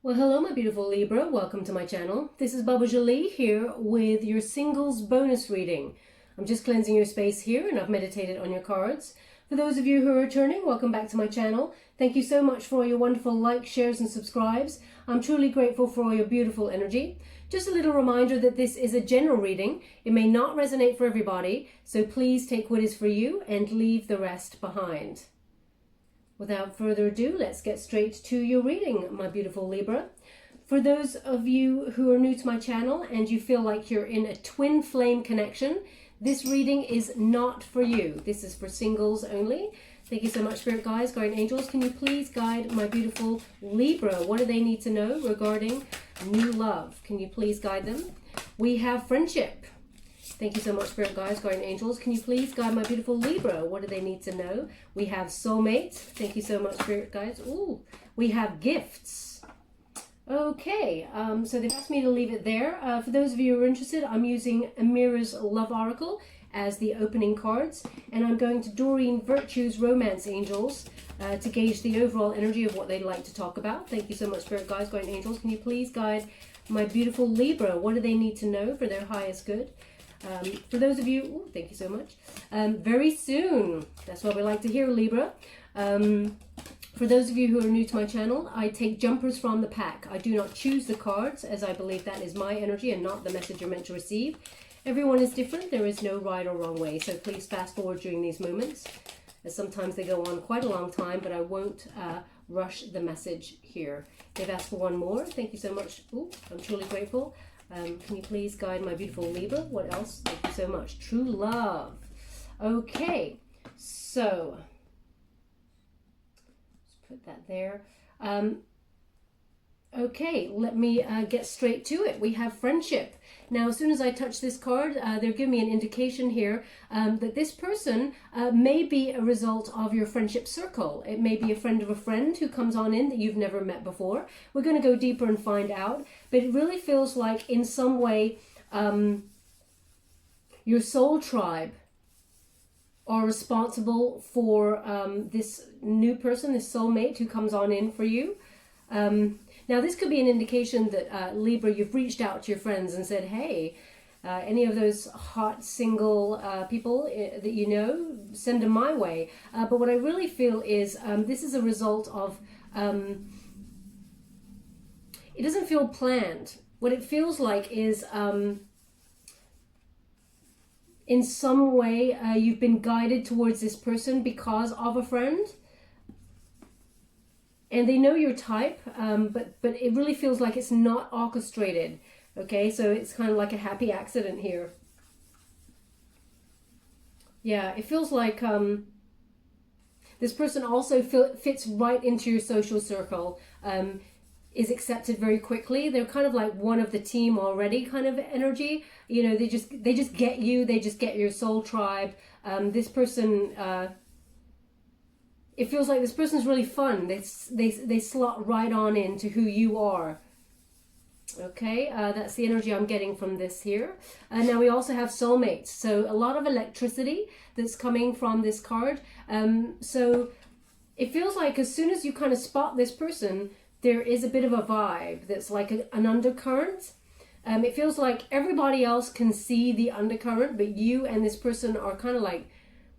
Well, hello, my beautiful Libra. Welcome to my channel. This is Baba Jolie here with your singles bonus reading. I'm just cleansing your space here and I've meditated on your cards. For those of you who are returning, welcome back to my channel. Thank you so much for all your wonderful likes, shares and subscribes. I'm truly grateful for all your beautiful energy. Just a little reminder that this is a general reading. It may not resonate for everybody, so please take what is for you and leave the rest behind. Without further ado, let's get straight to your reading, my beautiful Libra. For those of you who are new to my channel and you feel like you're in a twin flame connection, this reading is not for you. This is for singles only. Thank you so much, Spirit Guides, Guardian Angels. Can you please guide my beautiful Libra? What do they need to know regarding new love? Can you please guide them? We have friendship. Thank you so much, Spirit Guides, Guardian Angels. Can you please guide my beautiful Libra? What do they need to know? We have Soulmate. Thank you so much, Spirit Guides. Ooh, we have gifts. Okay, so they've asked me to leave it there. For those of you who are interested, I'm using Amira's Love Oracle as the opening cards. And I'm going to Doreen Virtue's Romance Angels to gauge the overall energy of what they'd like to talk about. Thank you so much, Spirit Guides, Guardian Angels. Can you please guide my beautiful Libra? What do they need to know for their highest good? For those of you, ooh, thank you so much, very soon, that's what we like to hear, Libra. For those of you who are new to my channel, I take jumpers from the pack. I do not choose the cards, as I believe that is my energy and not the message you're meant to receive. Everyone is different. There is no right or wrong way, so please fast forward during these moments, as sometimes they go on quite a long time, but I won't rush the message here. They've asked for one more. Thank you so much. Ooh, I'm truly grateful. Can you please guide my beautiful Libra? What else? Thank you so much. True love. Okay, so let's put that there. Okay, let me get straight to it. We have friendship. Now, as soon as I touch this card, they're giving me an indication here that this person may be a result of your friendship circle. It may be a friend of a friend who comes on in that you've never met before. We're going to go deeper and find out. But it really feels like in some way your soul tribe are responsible for this new person, this soulmate who comes on in for you. Now, this could be an indication that, Libra, you've reached out to your friends and said, hey, any of those hot single people that you know, send them my way. But what I really feel is this is a result of, it doesn't feel planned. What it feels like is in some way you've been guided towards this person because of a friend. And they know your type, but it really feels like it's not orchestrated. Okay, so it's kind of like a happy accident here. Yeah, it feels like this person also fits right into your social circle, is accepted very quickly. They're kind of like one of the team already kind of energy. You know, they just get you. They just get your soul tribe. This person. It feels like this person's really fun. They slot right on into who you are. Okay, that's the energy I'm getting from this here. Now we also have soulmates. So a lot of electricity that's coming from this card. So it feels like as soon as you kind of spot this person, there is a bit of a vibe that's like an undercurrent. It feels like everybody else can see the undercurrent, but you and this person are kind of like,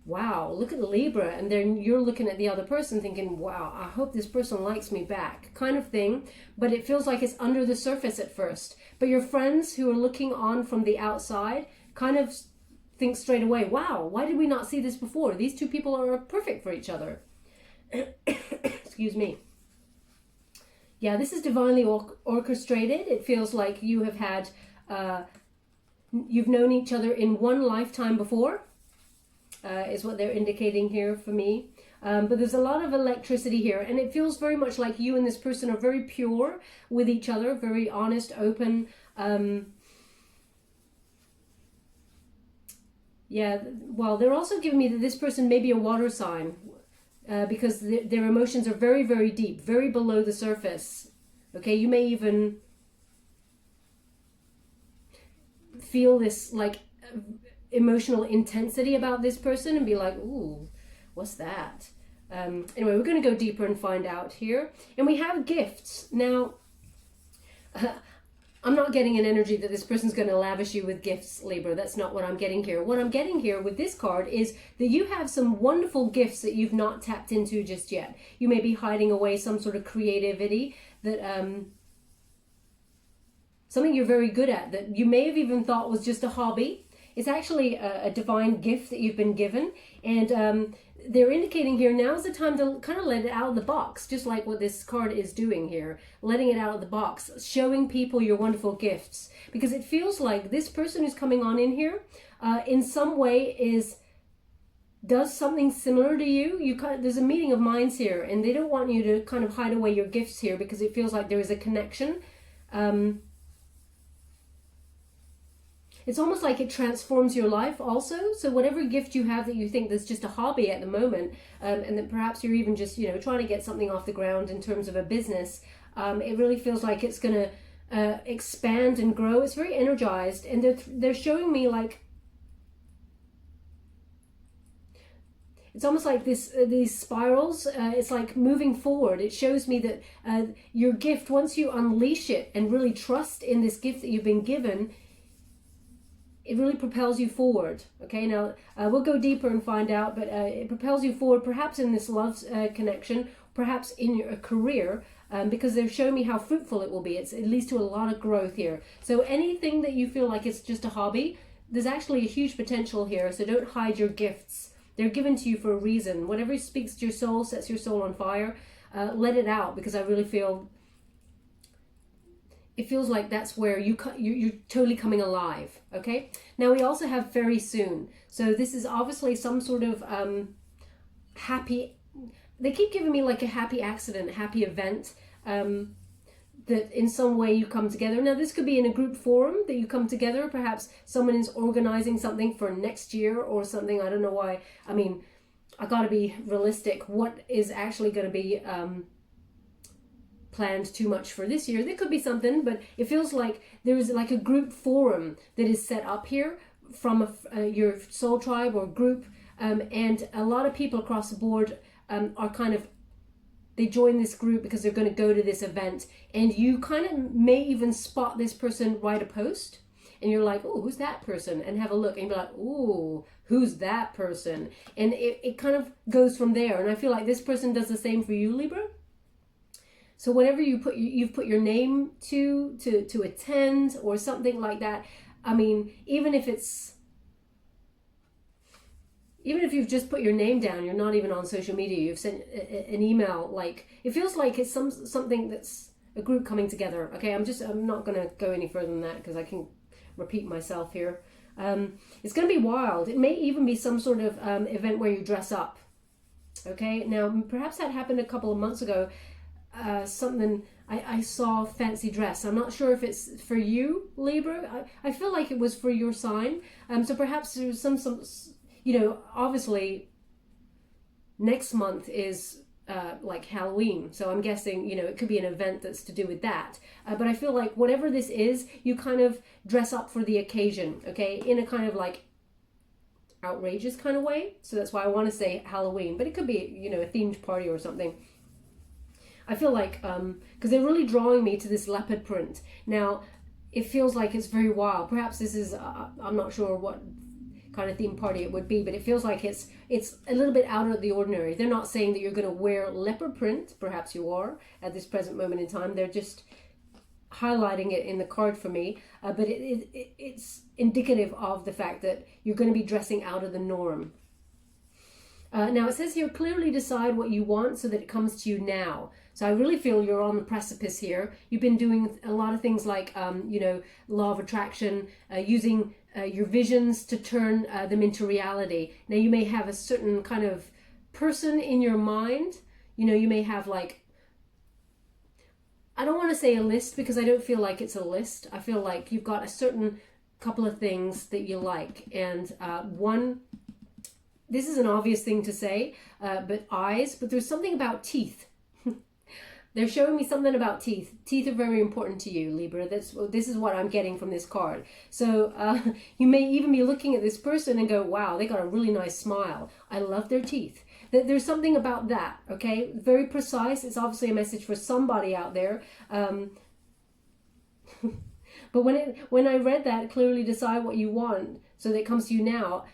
wow, look at the Libra, and then you're looking at the other person thinking, wow, I hope this person likes me back, kind of thing. But it feels like it's under the surface at first. But your friends who are looking on from the outside kind of think straight away, wow, why did we not see this before? These two people are perfect for each other. Excuse me. Yeah, this is divinely orchestrated. It feels like you have had, you've known each other in one lifetime before. Is what they're indicating here for me. But there's a lot of electricity here, and it feels very much like you and this person are very pure with each other, very honest, open. Yeah, well, they're also giving me that this person may be a water sign because their emotions are very, very deep, very below the surface. Okay, you may even feel this like emotional intensity about this person and be like, ooh, what's that? Anyway, we're going to go deeper and find out here. And we have gifts. Now, I'm not getting an energy that this person's going to lavish you with gifts, Libra. That's not what I'm getting here. What I'm getting here with this card is that you have some wonderful gifts that you've not tapped into just yet. You may be hiding away some sort of creativity that, something you're very good at that you may have even thought was just a hobby. It's actually a divine gift that you've been given. And they're indicating here, now's the time to kind of let it out of the box, just like what this card is doing here, letting it out of the box, showing people your wonderful gifts. Because it feels like this person who's coming on in here, in some way does something similar to you. There's a meeting of minds here, and they don't want you to kind of hide away your gifts here because it feels like there is a connection. It's almost like it transforms your life also. So whatever gift you have that you think that's just a hobby at the moment, and that perhaps you're even just, trying to get something off the ground in terms of a business, it really feels like it's going to expand and grow. It's very energized, and they're showing me like, it's almost like these spirals. It's like moving forward. It shows me that your gift, once you unleash it and really trust in this gift that you've been given, it really propels you forward. Okay, now we'll go deeper and find out, but it propels you forward, perhaps in this love connection, perhaps in your career, because they're showing me how fruitful it will be. It leads to a lot of growth here. So anything that you feel like it's just a hobby, there's actually a huge potential here. So don't hide your gifts. They're given to you for a reason. Whatever speaks to your soul, sets your soul on fire, let it out, because I really feel it feels like that's where you're totally coming alive. Okay, now we also have very soon. So this is obviously some sort of happy, they keep giving me like a happy accident, happy event, that in some way you come together. Now this could be in a group forum that you come together. Perhaps someone is organizing something for next year or something. I don't know why. I mean, I gotta be realistic. What is actually going to be planned too much for this year? There could be something, but it feels like there is like a group forum that is set up here from your soul tribe or group, and a lot of people across the board are kind of, they join this group because they're going to go to this event, and you kind of may even spot this person write a post, and you're like, oh, who's that person? And have a look, and you're like, oh, who's that person? And it kind of goes from there. And I feel like this person does the same for you, Libra. So whatever you've put your name to attend or something like that. I mean, even if you've just put your name down, you're not even on social media, you've sent an email, like, it feels like it's something that's a group coming together. Okay, I'm not going to go any further than that because I can repeat myself here. It's going to be wild. It may even be some sort of event where you dress up. Okay, now perhaps that happened a couple of months ago. Something I saw fancy dress. I'm not sure if it's for you, Libra. I feel like it was for your sign. So perhaps there's some obviously next month is like Halloween. So I'm guessing, it could be an event that's to do with that. But I feel like whatever this is, you kind of dress up for the occasion, okay, in a kind of like outrageous kind of way. So that's why I want to say Halloween, but it could be, a themed party or something. I feel like, because they're really drawing me to this leopard print. Now, it feels like it's very wild. Perhaps this is, I'm not sure what kind of theme party it would be, but it feels like it's a little bit out of the ordinary. They're not saying that you're going to wear leopard print. Perhaps you are at this present moment in time. They're just highlighting it in the card for me. But it's indicative of the fact that you're going to be dressing out of the norm. Now it says here, clearly decide what you want so that it comes to you now. So I really feel you're on the precipice here. You've been doing a lot of things like, law of attraction, using your visions to turn them into reality. Now you may have a certain kind of person in your mind. You may have like, I don't want to say a list because I don't feel like it's a list. I feel like you've got a certain couple of things that you like. And this is an obvious thing to say, but eyes, but there's something about teeth. They're showing me something about teeth. Teeth are very important to you, Libra. This is what I'm getting from this card. So you may even be looking at this person and go, wow, they got a really nice smile. I love their teeth. There's something about that, okay? Very precise. It's obviously a message for somebody out there. But when I read that, clearly decide what you want, so that it comes to you now,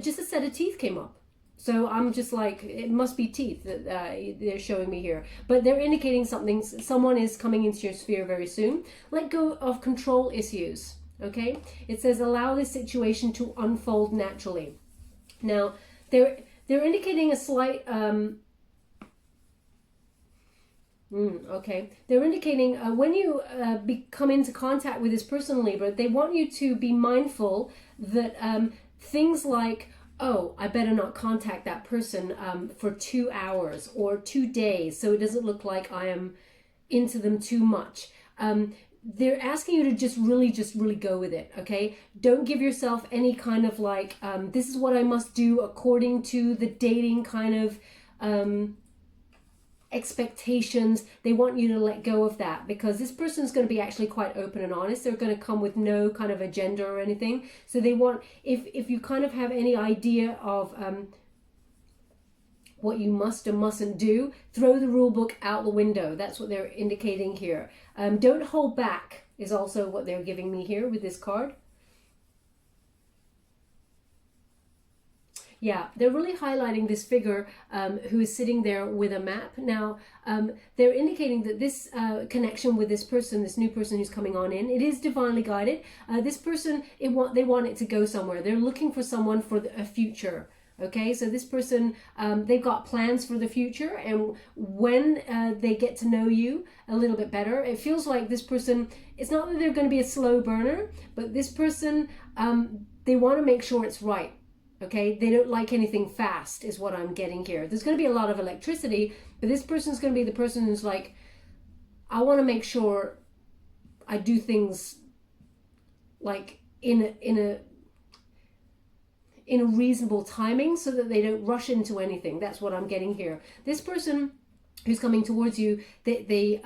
just a set of teeth came up. So I'm just like, it must be teeth that they're showing me here. But they're indicating something. Someone is coming into your sphere very soon. Let go of control issues, okay? It says allow this situation to unfold naturally. Now, they're indicating a slight... okay, they're indicating when you come into contact with this person, Libra, they want you to be mindful that things like, oh, I better not contact that person for 2 hours or 2 days, so it doesn't look like I am into them too much. They're asking you to just really go with it, okay? Don't give yourself any kind of like, this is what I must do according to the dating kind of expectations. They want you to let go of that, because this person is going to be actually quite open and honest. They're going to come with no kind of agenda or anything. So they want, if you kind of have any idea of what you must and mustn't do, throw the rule book out the window. That's what they're indicating here. Don't hold back is also what they're giving me here with this card. Yeah, they're really highlighting this figure who is sitting there with a map. Now, they're indicating that this connection with this person, this new person who's coming on in, it is divinely guided. This person, they want it to go somewhere. They're looking for someone for a future. Okay, so this person, they've got plans for the future, and when they get to know you a little bit better, it feels like this person, it's not that they're going to be a slow burner, but this person, they want to make sure it's right. Okay, they don't like anything fast is what I'm getting here. There's going to be a lot of electricity, but this person's going to be the person who's like, I want to make sure I do things like in a reasonable timing, so that they don't rush into anything. That's what I'm getting here. This person who's coming towards you, they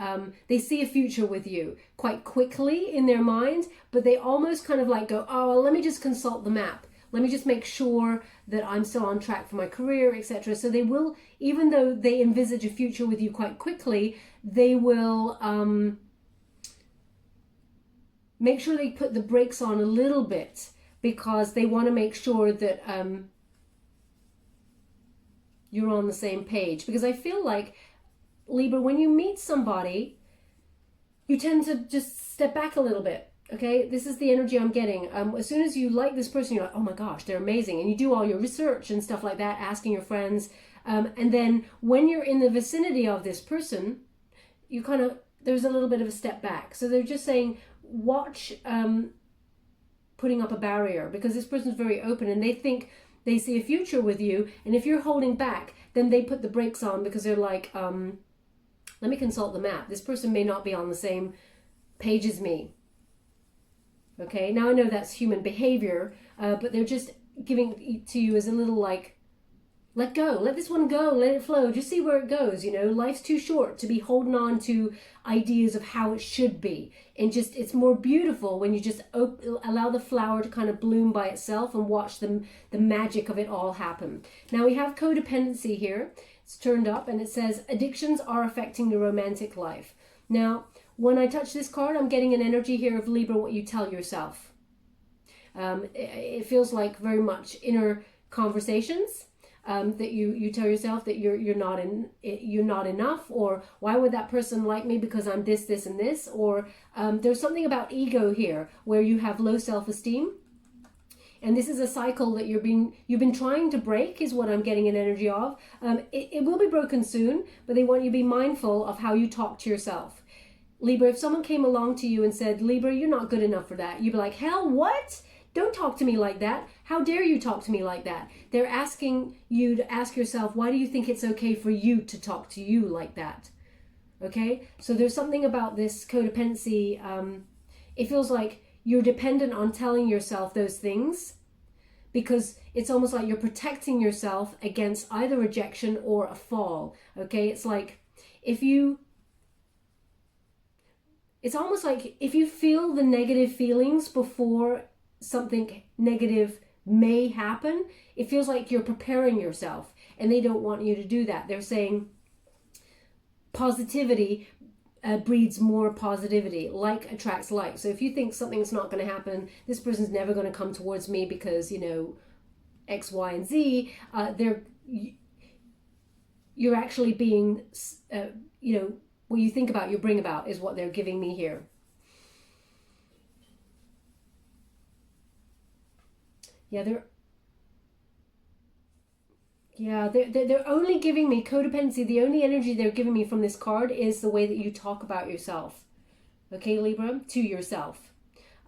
see a future with you quite quickly in their mind, but they almost kind of like go, oh, well, let me just consult the map. Let me just make sure that I'm still on track for my career, etc. So they will, even though they envisage a future with you quite quickly, they will make sure they put the brakes on a little bit, because they want to make sure that you're on the same page. Because I feel like, Libra, when you meet somebody, you tend to just step back a little bit. Okay, this is the energy I'm getting. As soon as you like this person, you're like, oh my gosh, they're amazing. And you do all your research and stuff like that, asking your friends. And then when you're in the vicinity of this person, you kind of, there's a little bit of a step back. So they're just saying, watch putting up a barrier, because this person's very open and they think they see a future with you. And if you're holding back, then they put the brakes on, because they're like, let me consult the map. This person may not be on the same page as me. Okay, now I know that's human behavior, but they're just giving it to you as a little like, let go, let this one go, let it flow, just see where it goes. You know, life's too short to be holding on to ideas of how it should be. And just, it's more beautiful when you just allow the flower to kind of bloom by itself and watch the magic of it all happen. Now we have codependency here. It's turned up and it says, addictions are affecting the romantic life. Now, when I touch this card, I'm getting an energy here of Libra, what you tell yourself. It feels like very much inner conversations that you tell yourself that you're not enough, or why would that person like me because I'm this, this, and this, or there's something about ego here where you have low self-esteem. And this is a cycle that you've been trying to break, is what I'm getting an energy of. It will be broken soon, but they want you to be mindful of how you talk to yourself. Libra, if someone came along to you and said, Libra, you're not good enough for that, you'd be like, hell, what? Don't talk to me like that. How dare you talk to me like that? They're asking you to ask yourself, why do you think it's okay for you to talk to you like that? Okay, so there's something about this codependency. It feels like you're dependent on telling yourself those things, because it's almost like you're protecting yourself against either rejection or a fall. Okay, it's like it's almost like if you feel the negative feelings before something negative may happen, it feels like you're preparing yourself, and they don't want you to do that. They're saying positivity, breeds more positivity. Like attracts like. So if you think something's not going to happen, this person's never going to come towards me because, you know, X, Y, and Z, you're actually being, you know, what you think about, you bring about is what they're giving me here. Yeah, they're only giving me codependency. The only energy they're giving me from this card is the way that you talk about yourself. Okay, Libra, to yourself.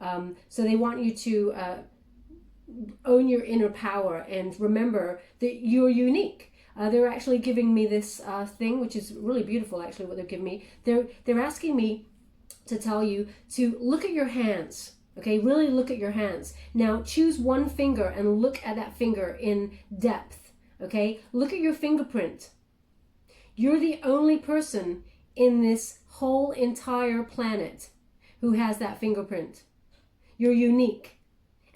So they want you to own your inner power and remember that you're unique. They're actually giving me this thing, which is really beautiful, actually, what they're giving me. They're asking me to tell you to look at your hands. Okay, really look at your hands. Now, choose one finger and look at that finger in depth. Okay, look at your fingerprint. You're the only person in this whole entire planet who has that fingerprint. You're unique,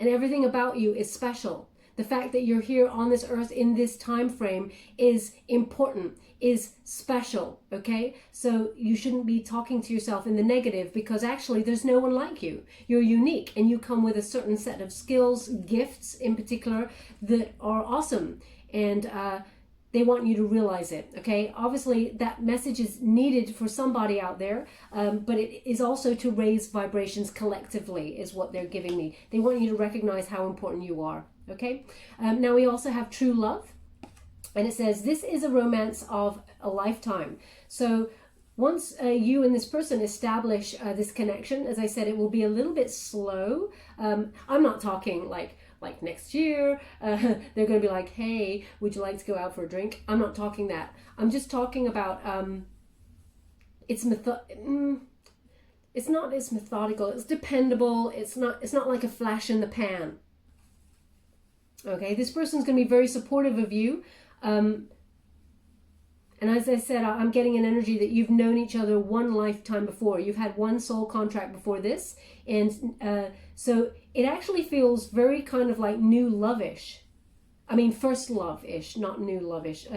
and everything about you is special. The fact that you're here on this earth in this time frame is important, is special, okay? So you shouldn't be talking to yourself in the negative, because actually there's no one like you. You're unique, and you come with a certain set of skills, gifts in particular, that are awesome. And they want you to realize it, okay? Obviously, that message is needed for somebody out there, but it is also to raise vibrations collectively, is what they're giving me. They want you to recognize how important you are, okay? Now, we also have true love, and it says, this is a romance of a lifetime. So once you and this person establish this connection, as I said, it will be a little bit slow. I'm not talking like next year, they're going to be like, hey, would you like to go out for a drink? I'm not talking that. I'm just talking about, it's not as methodical, it's dependable, it's not like a flash in the pan. Okay, this person's going to be very supportive of you. And as I said, I'm getting an energy that you've known each other one lifetime before. You've had one soul contract before this. And so it actually feels very kind of like new love-ish. I mean, first love-ish, not new love-ish.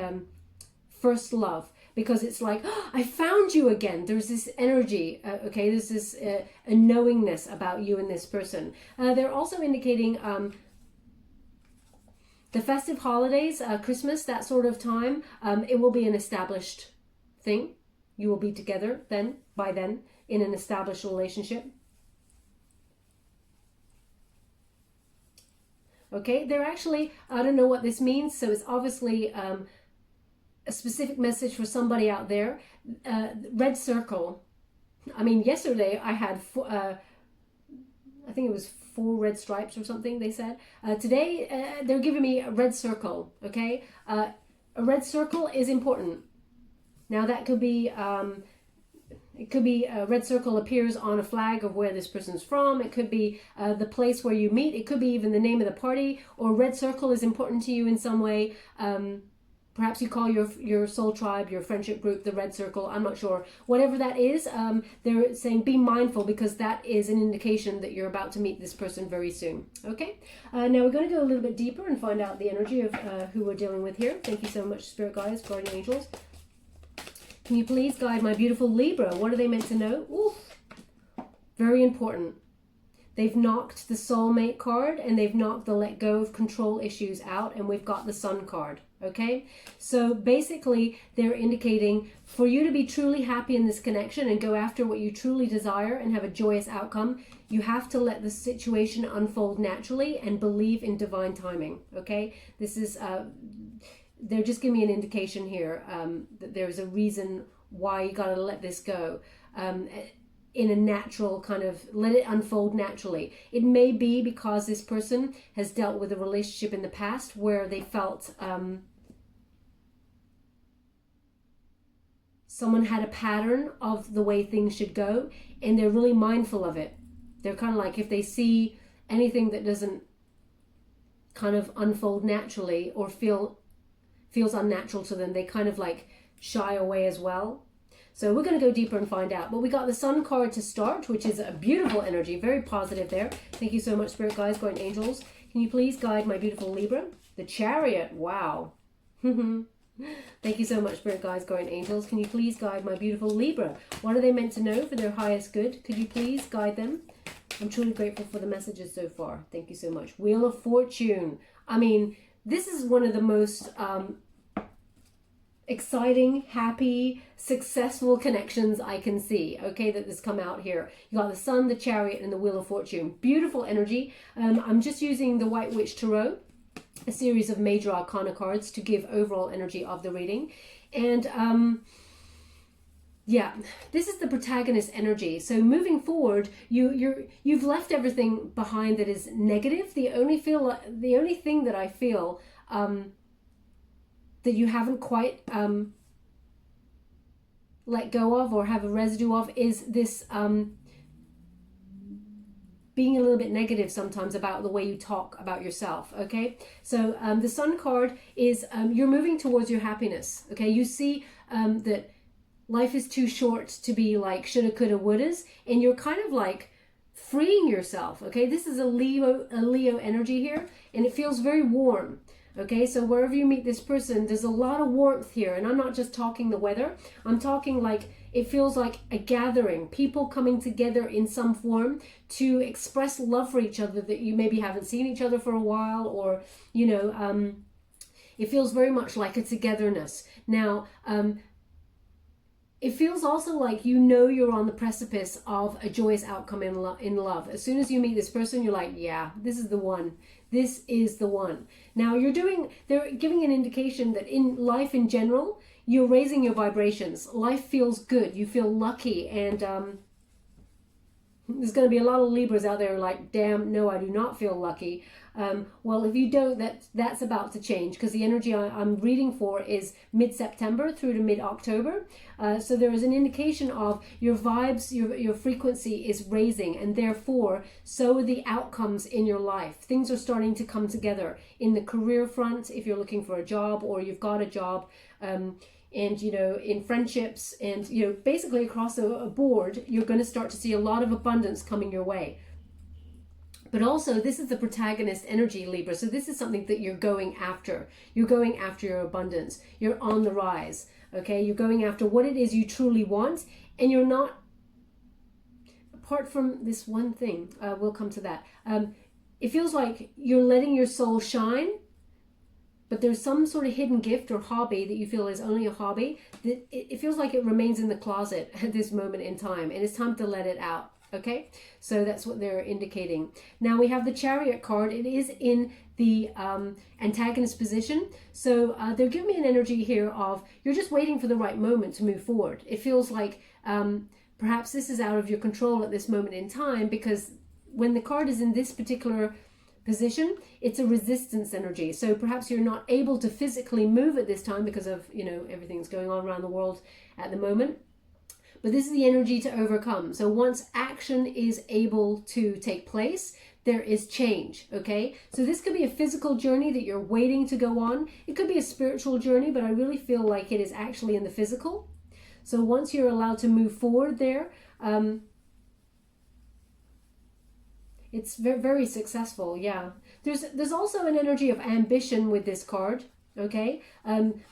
First love. Because it's like, oh, I found you again. There's this energy, okay? There's this a knowingness about you and this person. They're also indicating the festive holidays, Christmas, that sort of time, it will be an established thing. You will be together by then, in an established relationship. Okay, they're actually, I don't know what this means, so it's obviously a specific message for somebody out there. Red circle. I mean, yesterday I had, I think it was 4 red stripes or something, they said. Today, they're giving me a red circle, okay? A red circle is important. Now, that could be, it could be a red circle appears on a flag of where this person's from. It could be the place where you meet. It could be even the name of the party. Or red circle is important to you in some way. Perhaps you call your soul tribe, your friendship group, the red circle. I'm not sure. Whatever that is, they're saying be mindful, because that is an indication that you're about to meet this person very soon. Okay? Now we're going to go a little bit deeper and find out the energy of who we're dealing with here. Thank you so much, Spirit Guides, Guardian Angels. Can you please guide my beautiful Libra? What are they meant to know? Ooh, very important. They've knocked the Soulmate card, and they've knocked the let go of control issues out, and we've got the Sun card. Okay, so basically they're indicating for you to be truly happy in this connection and go after what you truly desire and have a joyous outcome, you have to let the situation unfold naturally and believe in divine timing. Okay, this is they're just giving me an indication here that there's a reason why you got to let this go. In a natural kind of, let it unfold naturally. It may be because this person has dealt with a relationship in the past where they felt someone had a pattern of the way things should go, and they're really mindful of it. They're kind of like, if they see anything that doesn't kind of unfold naturally or feels unnatural to them, they kind of like shy away as well. So we're going to go deeper and find out. But we got the Sun card to start, which is a beautiful energy, very positive there. Thank you so much, Spirit Guides, Guardian Angels. Can you please guide my beautiful Libra? The Chariot, wow. Thank you so much, Spirit Guides, Guardian Angels. Can you please guide my beautiful Libra? What are they meant to know for their highest good? Could you please guide them? I'm truly grateful for the messages so far. Thank you so much. Wheel of Fortune. I mean, this is one of the most exciting, happy, successful connections I can see, okay, that has come out here. You got the Sun, the Chariot, and the Wheel of Fortune. Beautiful energy. I'm just using the White Witch Tarot, a series of major arcana cards to give overall energy of the reading. And yeah, this is the protagonist energy. So moving forward, you've left everything behind that is negative. The only thing that I feel that you haven't quite let go of or have a residue of is this being a little bit negative sometimes about the way you talk about yourself, okay? So the Sun card is you're moving towards your happiness, okay? You see that life is too short to be like shoulda, coulda, wouldas, and you're kind of like freeing yourself, okay? This is a Leo energy here, and it feels very warm, okay? So wherever you meet this person, there's a lot of warmth here, and I'm not just talking the weather. I'm talking like it feels like a gathering, people coming together in some form to express love for each other that you maybe haven't seen each other for a while, or, you know, it feels very much like a togetherness. Now, it feels also like you know you're on the precipice of a joyous outcome in love. As soon as you meet this person, you're like, yeah, this is the one. This is the one. Now they're giving an indication that in life in general, you're raising your vibrations. Life feels good. You feel lucky. And there's going to be a lot of Libras out there like, damn, no, I do not feel lucky. Well, if you don't, that's about to change, because the energy I'm reading for is mid-September through to mid-October. So there is an indication of your vibes, your frequency is raising, and therefore so are the outcomes in your life. Things are starting to come together in the career front if you're looking for a job or you've got a job. And, you know, in friendships and, you know, basically across a board, you're going to start to see a lot of abundance coming your way. But also, this is the protagonist energy, Libra. So this is something that you're going after. You're going after your abundance. You're on the rise, okay? You're going after what it is you truly want, and you're not, apart from this one thing, we'll come to that. It feels like you're letting your soul shine, but there's some sort of hidden gift or hobby that you feel is only a hobby. That it feels like it remains in the closet at this moment in time, and it's time to let it out, okay? So that's what they're indicating. Now we have the Chariot card. It is in the antagonist position. So they're giving me an energy here of you're just waiting for the right moment to move forward. It feels like perhaps this is out of your control at this moment in time, because when the card is in this particular position, it's a resistance energy. So perhaps you're not able to physically move at this time because of, you know, everything's going on around the world at the moment. But this is the energy to overcome. So once action is able to take place, there is change, okay? So this could be a physical journey that you're waiting to go on. It could be a spiritual journey, but I really feel like it is actually in the physical. So once you're allowed to move forward there, it's very, very successful, yeah. There's also an energy of ambition with this card, okay?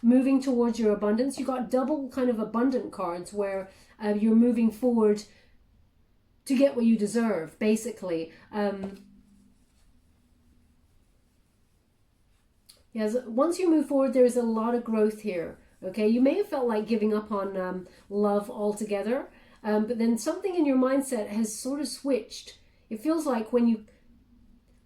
Moving towards your abundance. You got double kind of abundant cards where you're moving forward to get what you deserve, basically. Yes, once you move forward, there's a lot of growth here, okay? You may have felt like giving up on love altogether, but then something in your mindset has sort of switched. It feels like when you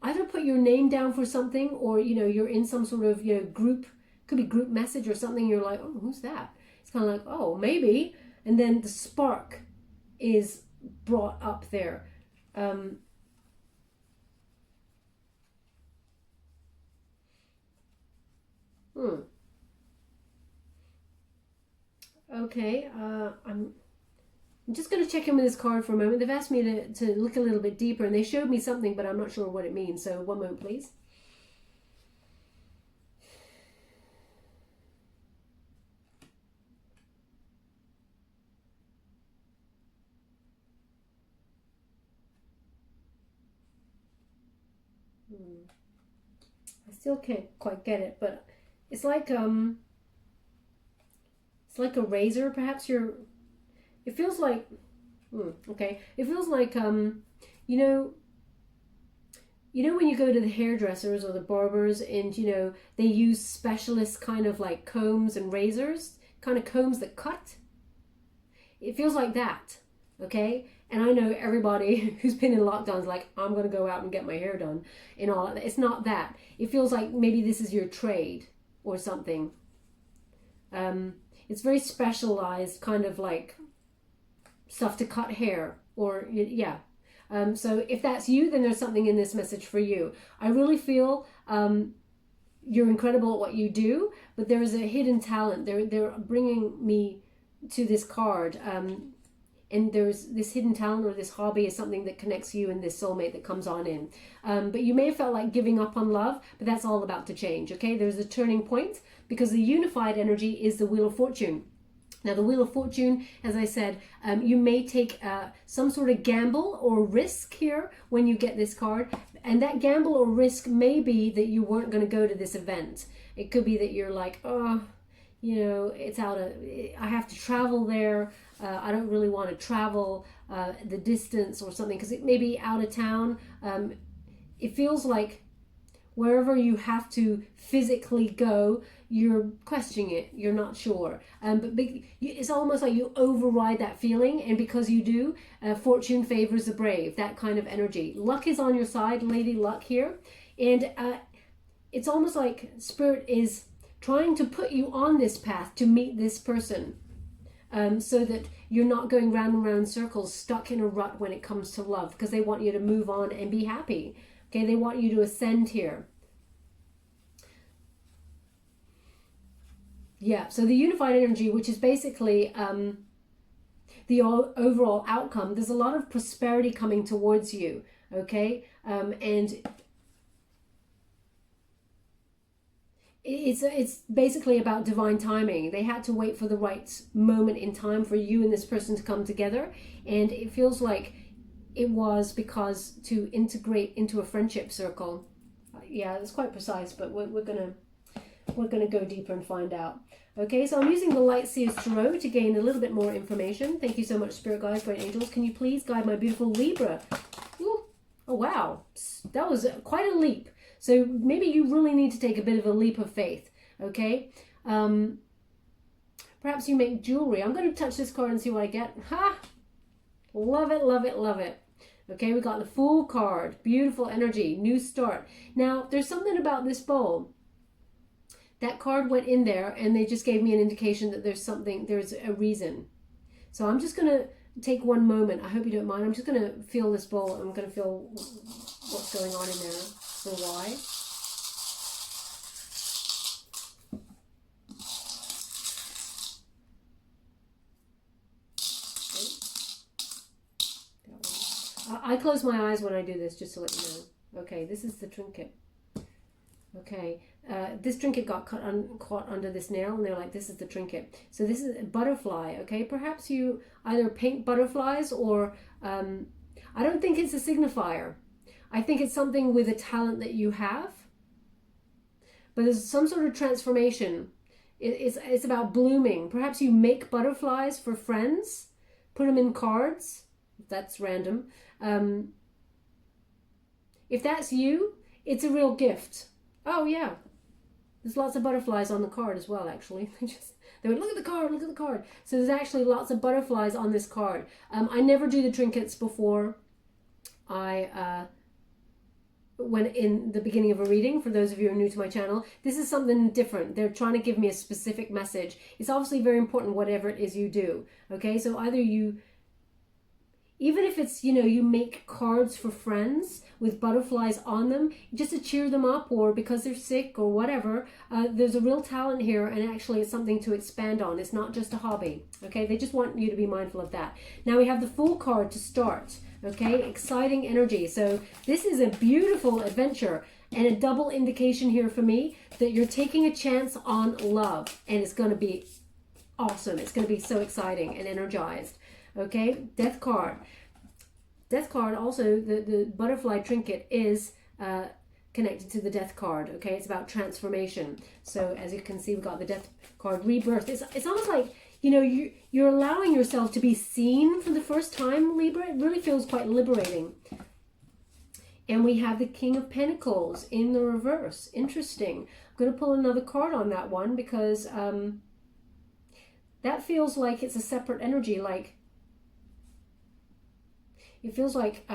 either put your name down for something, or, you know, you're in some sort of, you know, group, could be group message or something, you're like, oh, who's that? It's kind of like, oh, maybe. And then the spark is brought up there. Okay, I'm just going to check in with this card for a moment. They've asked me to look a little bit deeper, and they showed me something, but I'm not sure what it means. So one moment, please. I still can't quite get it, but it's like it's like a razor. Perhaps it feels like, okay, it feels like, you know when you go to the hairdressers or the barbers and, they use specialist kind of like combs and razors, kind of combs that cut? It feels like that, okay? And I know everybody who's been in lockdowns like, I'm going to go out and get my hair done and all that. It's not that. It feels like maybe this is your trade or something. It's very specialized kind of like stuff to cut hair or, yeah. So if that's you, then there's something in this message for you. I really feel you're incredible at what you do, but there is a hidden talent. They're bringing me to this card. And there's this hidden talent or this hobby is something that connects you and this soulmate that comes on in. But you may have felt like giving up on love, but that's all about to change, okay? There's a turning point because the unified energy is the Wheel of Fortune. Now, the Wheel of Fortune, as I said, you may take some sort of gamble or risk here when you get this card. And that gamble or risk may be that you weren't going to go to this event. It could be that you're like, oh, it's I have to travel there. I don't really want to travel the distance or something because it may be out of town. It feels like wherever you have to physically go, you're questioning it. You're not sure. But it's almost like you override that feeling. And because you do, fortune favors the brave, that kind of energy. Luck is on your side, Lady Luck here. And it's almost like Spirit is trying to put you on this path to meet this person. So that you're not going round and round in circles, stuck in a rut when it comes to love, because they want you to move on and be happy. Okay, they want you to ascend here. Yeah, so the unified energy, which is basically the overall outcome, there's a lot of prosperity coming towards you, okay? And it's basically about divine timing. They had to wait for the right moment in time for you and this person to come together, and it feels like it was because to integrate into a friendship circle. Yeah, it's quite precise, but we're gonna go deeper and find out. Okay, so I'm using the Light Seers Tarot to gain a little bit more information. Thank you so much, Spirit Guides, Great Angels. Can you please guide my beautiful Libra? Ooh, oh wow, that was quite a leap. So maybe you really need to take a bit of a leap of faith, okay? Perhaps you make jewelry. I'm going to touch this card and see what I get. Ha! Love it, love it, love it. Okay, we got the Fool card. Beautiful energy, new start. Now, there's something about this bowl. That card went in there and they just gave me an indication that there's a reason. So I'm just going to take one moment. I hope you don't mind. I'm just going to feel this bowl. I'm going to feel what's going on in there. For why? I close my eyes when I do this, just to let you know. Okay, this is the trinket. Okay, this trinket got caught under this nail, and they're like, this is the trinket. So this is a butterfly, okay? Perhaps you either paint butterflies or, I don't think it's a signifier. I think it's something with a talent that you have. But there's some sort of transformation. It's about blooming. Perhaps you make butterflies for friends, put them in cards. That's random. If that's you, it's a real gift. Oh yeah, there's lots of butterflies on the card as well, actually. They went, look at the card, look at the card. So there's actually lots of butterflies on this card. I never do the trinkets before I when in the beginning of a reading. For those of you who are new to my channel, this is something different. They're trying to give me a specific message. It's obviously very important whatever it is you do. Okay, so either you, even if it's, you make cards for friends with butterflies on them, just to cheer them up or because they're sick or whatever, there's a real talent here, and actually it's something to expand on. It's not just a hobby, okay? They just want you to be mindful of that. Now we have the Fool card to start, okay? Exciting energy. So this is a beautiful adventure and a double indication here for me that you're taking a chance on love, and it's going to be awesome. It's going to be so exciting and energized. Okay, Death card. Death card also, the butterfly trinket is connected to the Death card. Okay, it's about transformation. So as you can see, we've got the Death card, rebirth. It's almost like you know, you're allowing yourself to be seen for the first time, Libra. It really feels quite liberating. And we have the King of Pentacles in the reverse. Interesting. I'm going to pull another card on that one because that feels like it's a separate energy. Like, it feels like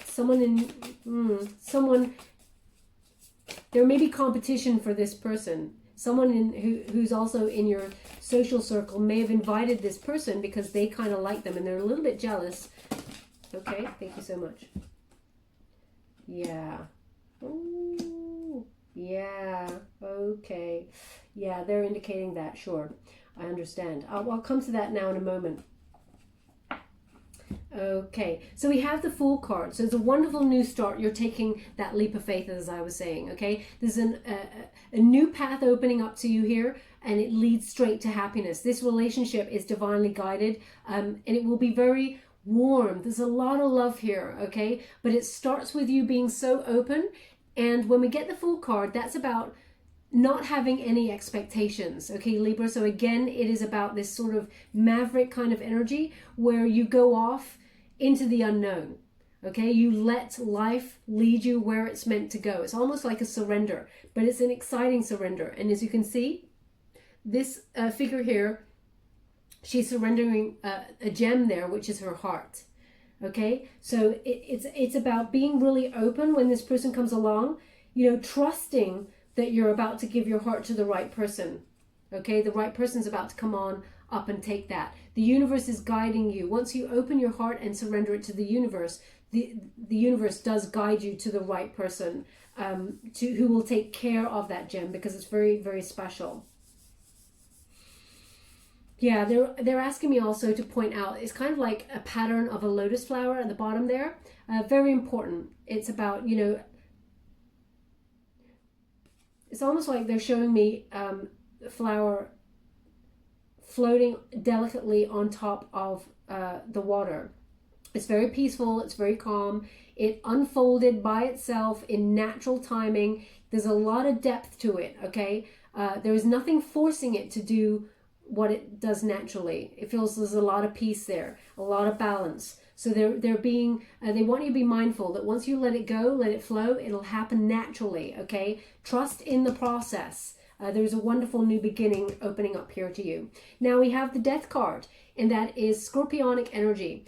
someone, there may be competition for this person. Someone who's also in your social circle may have invited this person because they kind of like them and they're a little bit jealous. Okay, thank you so much. Yeah. Ooh, yeah. Okay. Yeah, they're indicating that. Sure. I understand. I'll come to that now in a moment. Okay, so we have the Fool card. So it's a wonderful new start. You're taking that leap of faith, as I was saying, okay? There's a new path opening up to you here, and it leads straight to happiness. This relationship is divinely guided, and it will be very warm. There's a lot of love here, okay? But it starts with you being so open, and when we get the Fool card, that's about not having any expectations, okay, Libra? So again, it is about this sort of maverick kind of energy where you go off into the unknown, okay? You let life lead you where it's meant to go. It's almost like a surrender, but it's an exciting surrender. And as you can see, this figure here, she's surrendering a gem there, which is her heart, okay? So it's about being really open when this person comes along, you know, trusting that you're about to give your heart to the right person, okay? The right person's about to come on up and take that. The universe is guiding you. Once you open your heart and surrender it to the universe does guide you to the right person who will take care of that gem, because it's very, very special. Yeah, they're asking me also to point out, it's kind of like a pattern of a lotus flower at the bottom there. Very important. It's about, you know, it's almost like they're showing me the flower floating delicately on top of the water. It's very peaceful. It's very calm. It unfolded by itself in natural timing. There's a lot of depth to it, okay? There is nothing forcing it to do what it does naturally. It feels there's a lot of peace there, a lot of balance. So they want you to be mindful that once you let it go, let it flow, it'll happen naturally, okay? Trust in the process. There's a wonderful new beginning opening up here to you. Now we have the Death card, and that is Scorpionic energy.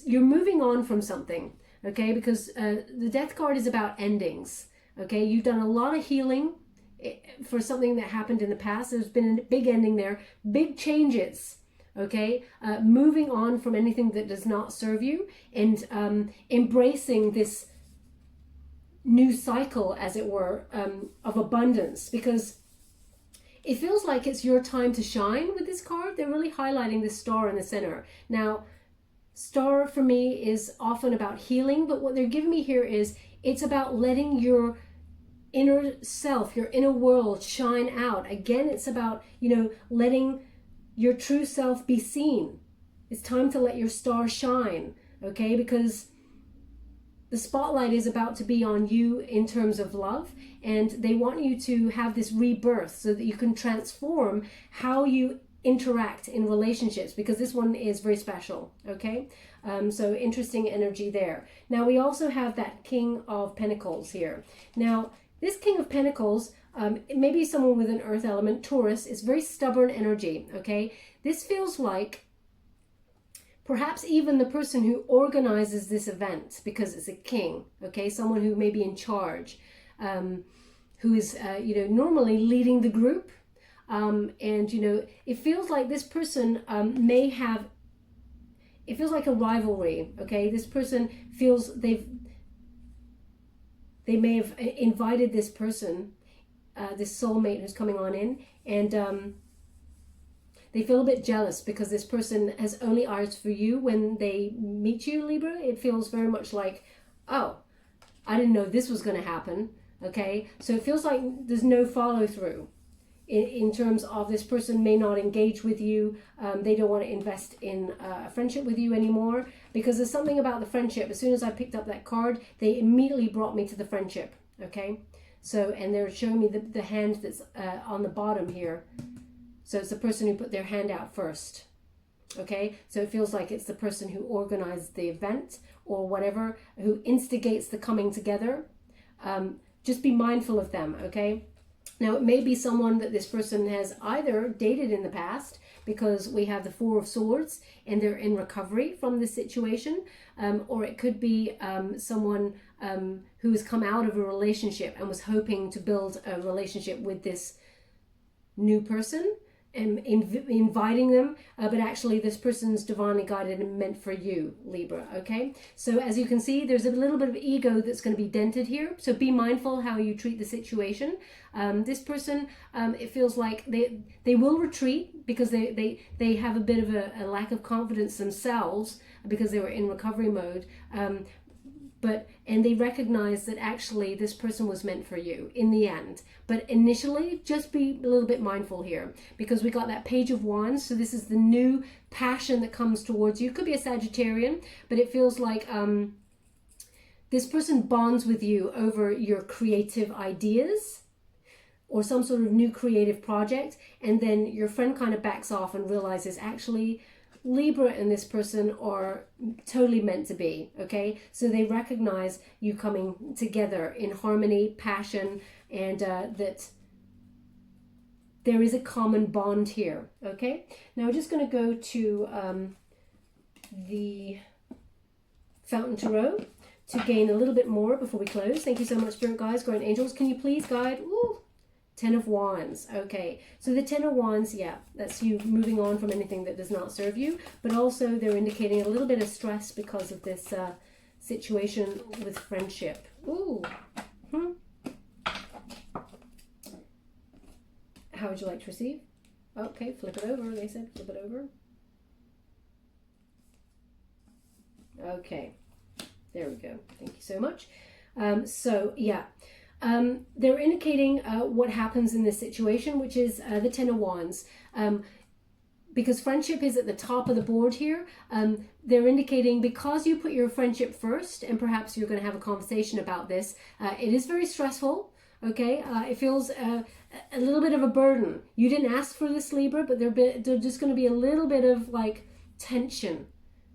You're moving on from something, okay? Because the Death card is about endings, okay? You've done a lot of healing for something that happened in the past. There's been a big ending there, big changes. Okay, moving on from anything that does not serve you, and embracing this new cycle, as it were, of abundance, because it feels like it's your time to shine with this card. They're really highlighting this star in the center. Now, star for me is often about healing, but what they're giving me here is it's about letting your inner self, your inner world shine out. Again, it's about, you know, letting your true self be seen. It's time to let your star shine, okay? Because the spotlight is about to be on you in terms of love, and they want you to have this rebirth so that you can transform how you interact in relationships, because this one is very special, okay? So interesting energy there. Now we also have that King of Pentacles here. Now this King of Pentacles, maybe someone with an earth element, Taurus, is very stubborn energy, okay? This feels like perhaps even the person who organizes this event, because it's a king, okay? Someone who may be in charge, who is, you know, normally leading the group. And, you know, it feels like this person may have, it feels like a rivalry, okay? This person feels they may have invited this person, this soulmate who's coming on in, and they feel a bit jealous because this person has only eyes for you when they meet you, Libra. It feels very much like, oh, I didn't know this was going to happen, okay? So it feels like there's no follow through in terms of this person may not engage with you. They don't want to invest in a friendship with you anymore, because there's something about the friendship. As soon as I picked up that card, they immediately brought me to the friendship, okay? So, and they're showing me the hand that's on the bottom here. So it's the person who put their hand out first. Okay, so it feels like it's the person who organized the event or whatever, who instigates the coming together. Just be mindful of them, okay? Now, it may be someone that this person has either dated in the past, because we have the Four of Swords and they're in recovery from this situation, or it could be someone who has come out of a relationship and was hoping to build a relationship with this new person, and inviting them, but actually this person's divinely guided and meant for you, Libra, okay? So as you can see, there's a little bit of ego that's going to be dented here, so be mindful how you treat the situation. This person, it feels like they will retreat because they have a bit of a lack of confidence themselves because they were in recovery mode, and they recognize that actually this person was meant for you in the end. But initially, just be a little bit mindful here, because we got that Page of Wands. So this is the new passion that comes towards you. Could be a Sagittarian, but it feels like this person bonds with you over your creative ideas or some sort of new creative project. And then your friend kind of backs off and realizes actually Libra and this person are totally meant to be, okay? So they recognize you coming together in harmony, passion, and that there is a common bond here, okay? Now we're just going to go to the Fountain Tarot to gain a little bit more before we close. Thank you so much, Spirit Guides, Guardian Angels. Can you please guide? Ooh. Ten of Wands. Okay, so the Ten of Wands, yeah, that's you moving on from anything that does not serve you, but also they're indicating a little bit of stress because of this situation with friendship. Ooh. How would you like to receive? Okay, flip it over, they said, flip it over. Okay, there we go. Thank you so much. So, yeah. They're indicating what happens in this situation, which is the Ten of Wands. Because friendship is at the top of the board here, they're indicating because you put your friendship first, and perhaps you're going to have a conversation about this, it is very stressful, okay? It feels a little bit of a burden. You didn't ask for this, Libra, but they're just going to be a little bit of like tension.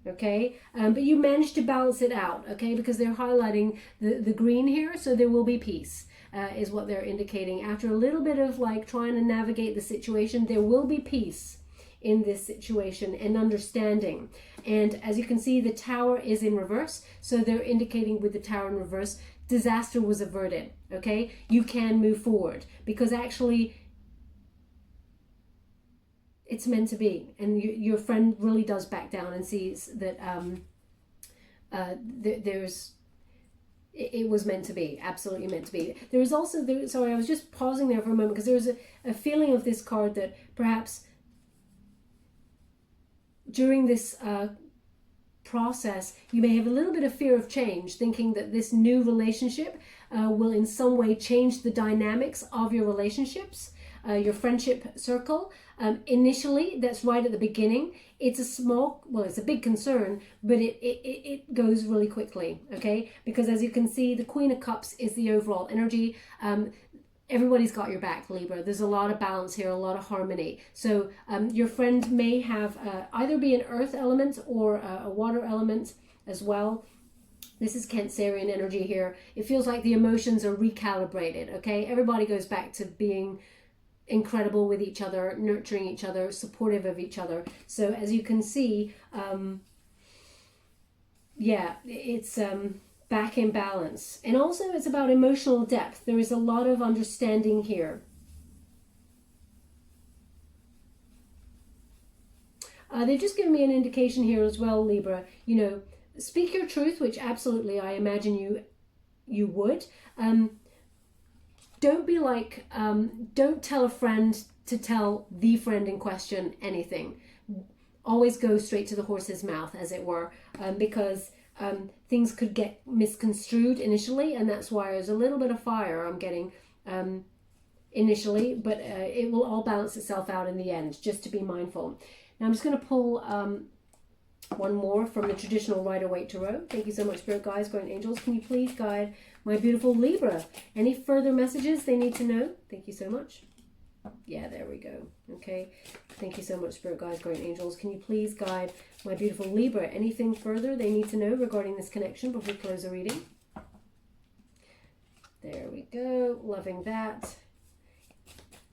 Okay, but you managed to balance it out, okay, because they're highlighting the green here, so there will be peace, is what they're indicating. After a little bit of like trying to navigate the situation, there will be peace in this situation and understanding. And as you can see, the Tower is in reverse, so they're indicating with the Tower in reverse, disaster was averted, okay? You can move forward, because actually it's meant to be, and your friend really does back down and sees that it was meant to be, absolutely meant to be. There is also, sorry, I was just pausing there for a moment, because there was a feeling of this card that perhaps during this process, you may have a little bit of fear of change, thinking that this new relationship will in some way change the dynamics of your relationships, your friendship circle. Initially, that's right at the beginning. It's a small, well, it's a big concern, but it goes really quickly, okay? Because as you can see, the Queen of Cups is the overall energy. Everybody's got your back, Libra. There's a lot of balance here, a lot of harmony. So your friend may have either be an earth element or a water element as well. This is Cancerian energy here. It feels like the emotions are recalibrated, okay? Everybody goes back to being incredible with each other, nurturing each other, supportive of each other. So as you can see, yeah, it's back in balance. And also it's about emotional depth. There is a lot of understanding here. They've just given me an indication here as well, Libra. You know, speak your truth, which absolutely I imagine you would. Don't be like, don't tell a friend to tell the friend in question anything. Always go straight to the horse's mouth, as it were, because things could get misconstrued initially, and that's why there's a little bit of fire I'm getting initially, but it will all balance itself out in the end, just to be mindful. Now I'm just going to pull one more from the traditional Rider-Waite Tarot. Thank you so much, Spirit Guides, Guardian Angels. Can you please guide my beautiful Libra? Any further messages they need to know? Thank you so much. Yeah, there we go. Okay. Thank you so much, Spirit Guides, Guardian Angels. Can you please guide my beautiful Libra? Anything further they need to know regarding this connection before we close the reading? There we go. Loving that.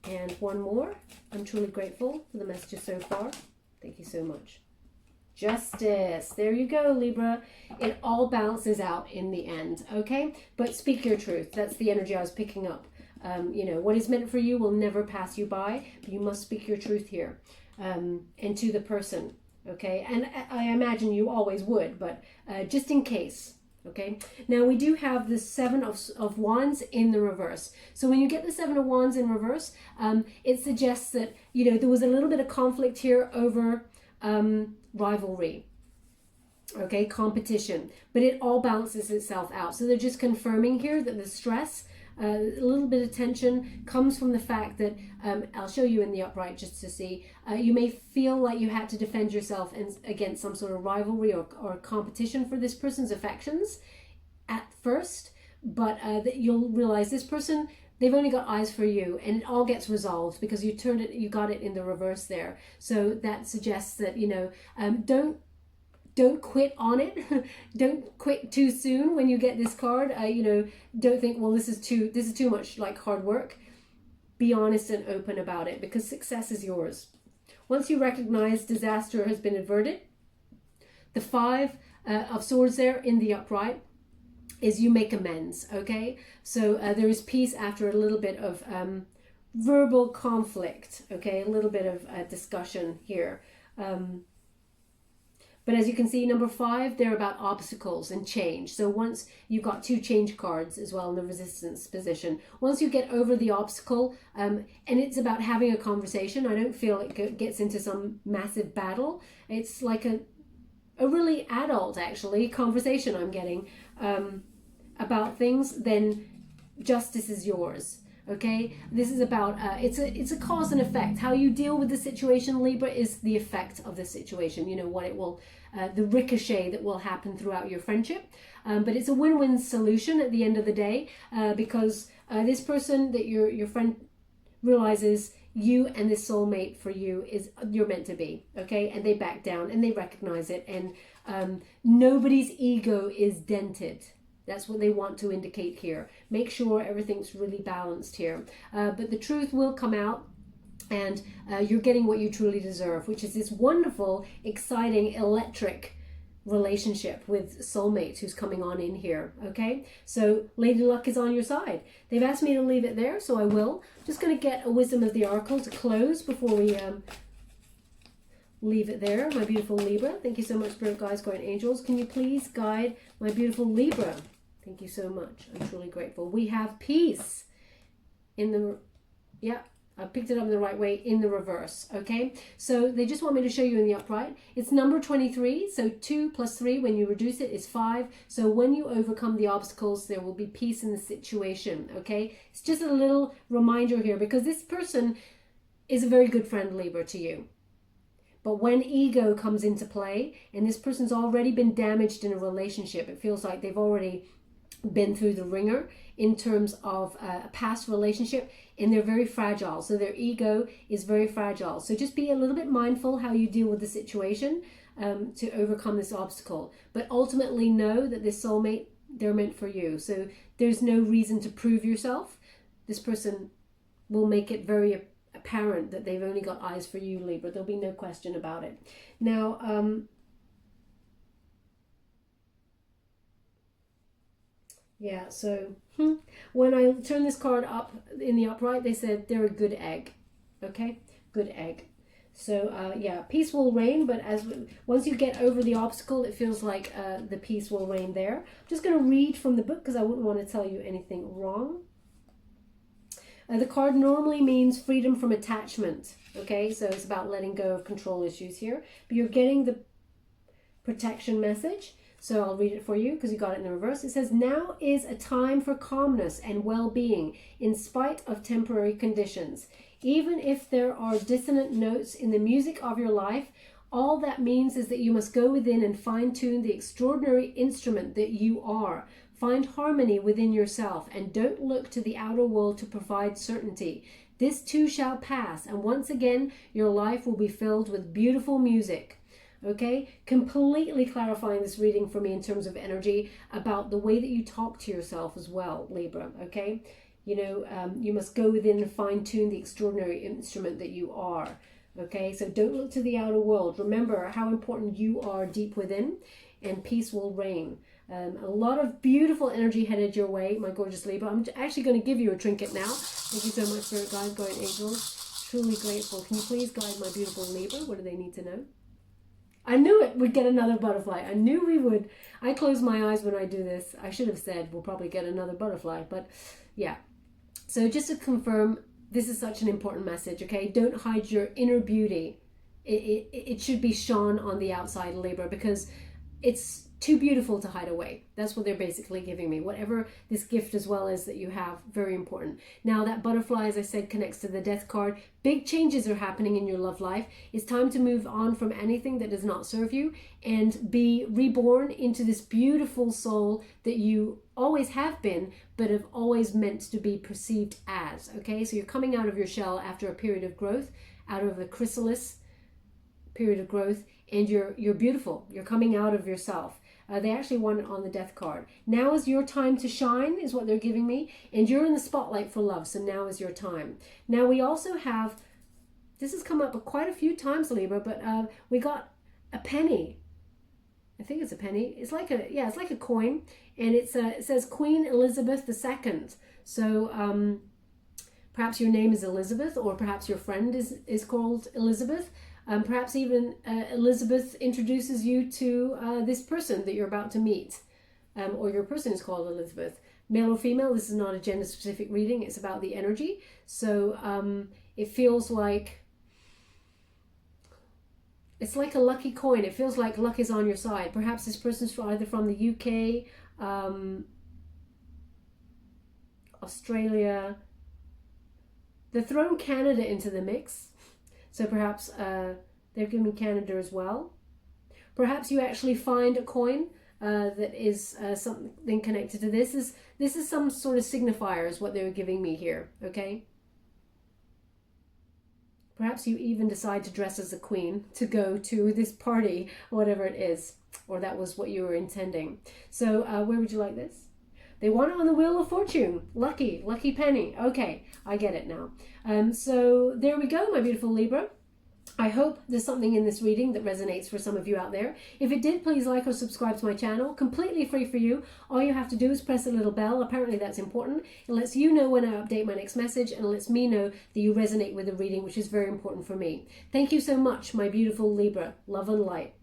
And one more. I'm truly grateful for the messages so far. Thank you so much. Justice. There you go, Libra. It all balances out in the end, okay? But speak your truth. That's the energy I was picking up. You know, what is meant for you will never pass you by. But you must speak your truth here. And to the person, okay? And I imagine you always would, but just in case, okay? Now, we do have the Seven of Wands in the reverse. So when you get the Seven of Wands in reverse, it suggests that, you know, there was a little bit of conflict here over rivalry, okay, competition, but it all balances itself out. So they're just confirming here that the stress, a little bit of tension comes from the fact that, I'll show you in the upright just to see, you may feel like you had to defend yourself against some sort of rivalry or competition for this person's affections at first, but that you'll realize this person, they've only got eyes for you, and it all gets resolved because you got it in the reverse there. So that suggests that, you know, don't quit on it. Don't quit too soon when you get this card. You know, don't think, well, this is too much like hard work. Be honest and open about it, because success is yours. Once you recognize disaster has been averted, the Five of Swords there in the upright is you make amends, okay? So there is peace after a little bit of verbal conflict, okay? A little bit of discussion here. But as you can see, number 5, they're about obstacles and change. So once you've got 2 change cards as well in the resistance position, once you get over the obstacle, and it's about having a conversation, I don't feel it gets into some massive battle. It's like a really adult, actually, conversation I'm getting about things, then justice is yours. Okay, this is about it's a cause and effect. How you deal with the situation, Libra, is the effect of the situation. You know what it will, the ricochet that will happen throughout your friendship. But it's a win-win solution at the end of the day, because this person that your friend realizes you and this soulmate for you is you're meant to be. Okay, and they back down and they recognize it, and nobody's ego is dented. That's what they want to indicate here. Make sure everything's really balanced here. But the truth will come out, and you're getting what you truly deserve, which is this wonderful, exciting, electric relationship with soulmate who's coming on in here, okay? So Lady Luck is on your side. They've asked me to leave it there, so I will. Just going to get a Wisdom of the Oracle to close before we leave it there. My beautiful Libra. Thank you so much, Spirit Guides, Guardian Angels. Can you please guide my beautiful Libra? Thank you so much. I'm truly grateful. We have peace in the, yeah, I picked it up in the right way, in the reverse, okay? So they just want me to show you in the upright. It's number 23, so 2 plus 3, when you reduce it, is 5. So when you overcome the obstacles, there will be peace in the situation, okay? It's just a little reminder here, because this person is a very good friend, Libra, to you. But when ego comes into play, and this person's already been damaged in a relationship, it feels like they've already been through the ringer in terms of a past relationship, and they're very fragile. So their ego is very fragile. So just be a little bit mindful how you deal with the situation to overcome this obstacle. But ultimately know that this soulmate, they're meant for you. So there's no reason to prove yourself. This person will make it very apparent that they've only got eyes for you, Libra. There'll be no question about it. Now, yeah, so when I turn this card up in the upright, they said they're a good egg. Okay, good egg. So yeah, peace will reign, but once you get over the obstacle, it feels like the peace will reign there. I'm just going to read from the book because I wouldn't want to tell you anything wrong. The card normally means freedom from attachment. Okay, so it's about letting go of control issues here. But you're getting the protection message. So I'll read it for you because you got it in the reverse. It says, now is a time for calmness and well-being in spite of temporary conditions. Even if there are dissonant notes in the music of your life, all that means is that you must go within and fine-tune the extraordinary instrument that you are. Find harmony within yourself and don't look to the outer world to provide certainty. This too shall pass, and once again, your life will be filled with beautiful music. Okay, completely clarifying this reading for me in terms of energy about the way that you talk to yourself as well, Libra. Okay, you know, you must go within and fine-tune the extraordinary instrument that you are. Okay, so don't look to the outer world. Remember how important you are deep within, and peace will reign. A lot of beautiful energy headed your way, my gorgeous Libra. I'm actually going to give you a trinket now. Thank you so much, Spirit Guides, Guardian Angels. Truly grateful. Can you please guide my beautiful Libra? What do they need to know? I knew it would get another butterfly. I knew we would. I close my eyes when I do this. I should have said we'll probably get another butterfly, but yeah. So just to confirm, this is such an important message, okay? Don't hide your inner beauty. It should be shone on the outside, Libra, because it's too beautiful to hide away. That's what they're basically giving me. Whatever this gift as well is that you have, very important. Now that butterfly, as I said, connects to the death card. Big changes are happening in your love life. It's time to move on from anything that does not serve you and be reborn into this beautiful soul that you always have been, but have always meant to be perceived as. Okay, so you're coming out of your shell after a period of growth, out of the chrysalis period of growth, and you're beautiful. You're coming out of yourself. They actually won it on the death card. Now is your time to shine, is what they're giving me. And you're in the spotlight for love, so now is your time. Now we also have, this has come up quite a few times, Libra, but we got a penny. I think it's a penny. It's like a, yeah, it's like a coin. And it says Queen Elizabeth II. So perhaps your name is Elizabeth, or perhaps your friend is called Elizabeth. Perhaps even Elizabeth introduces you to this person that you're about to meet, or your person is called Elizabeth. Male or female, this is not a gender-specific reading, it's about the energy. So it feels like, it's like a lucky coin. It feels like luck is on your side. Perhaps this person's either from the UK, Australia. They've thrown Canada into the mix. So perhaps they're giving Canada as well. Perhaps you actually find a coin that is something connected to this. This is some sort of signifier is what they were giving me here, okay? Perhaps you even decide to dress as a queen to go to this party, whatever it is, or that was what you were intending. So where would you like this? They won it on the Wheel of Fortune. Lucky penny. Okay, I get it now. So there we go, my beautiful Libra. I hope there's something in this reading that resonates for some of you out there. If it did, please like or subscribe to my channel. Completely free for you. All you have to do is press the little bell. Apparently that's important. It lets you know when I update my next message, and it lets me know that you resonate with the reading, which is very important for me. Thank you so much, my beautiful Libra. Love and light.